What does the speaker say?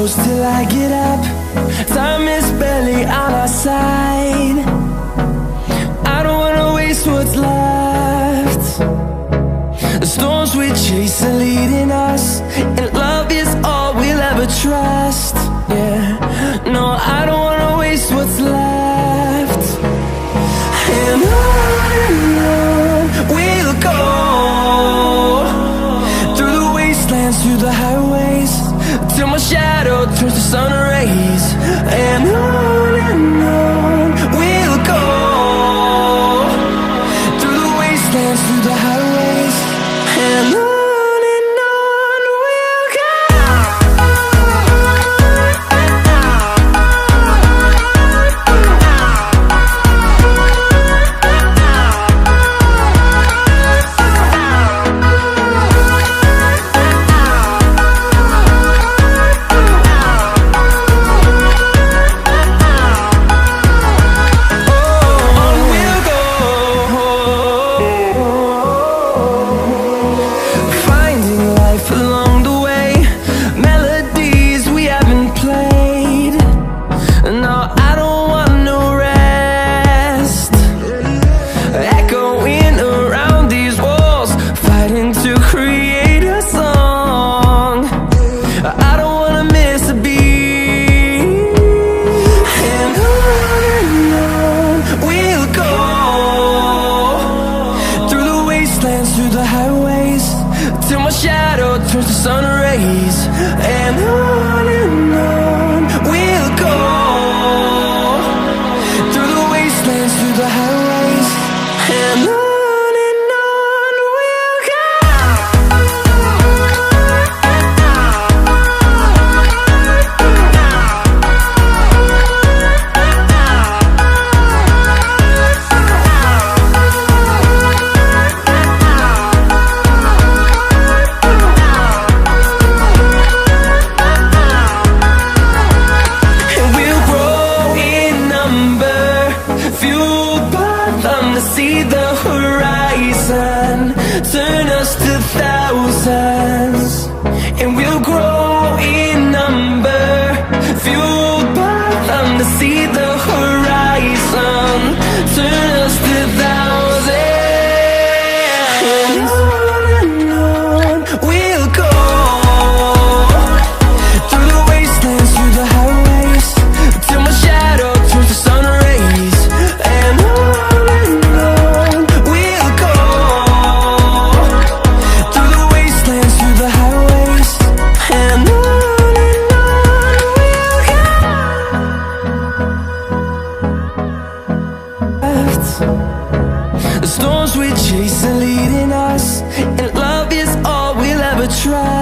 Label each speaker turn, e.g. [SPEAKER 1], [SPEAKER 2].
[SPEAKER 1] close till I get up. Time is barely on our side. I don't wanna waste what's left. The storms we chase are leading us, and love is all we'll ever trust. Yeah, no, I don't wanna waste what's left. And on we'll go, through the wastelands, through the highways, till my shadow turns to sun rays. And on we'll go, through the wastelands, through the highways, and on we'll go. Through the highways, till my shadow turns to sun rays. And on we'll go, through the wastelands, through the highways, and on we'll go. See the horizon, turn us to thousands, and we'll grow in number, fueled by them to see the horizon, turn us to thousands. And on we'll go, through the wastelands, through the highways, till my shadow turns to sun rays. And the storms we chase are leading us, and love is all we'll ever try.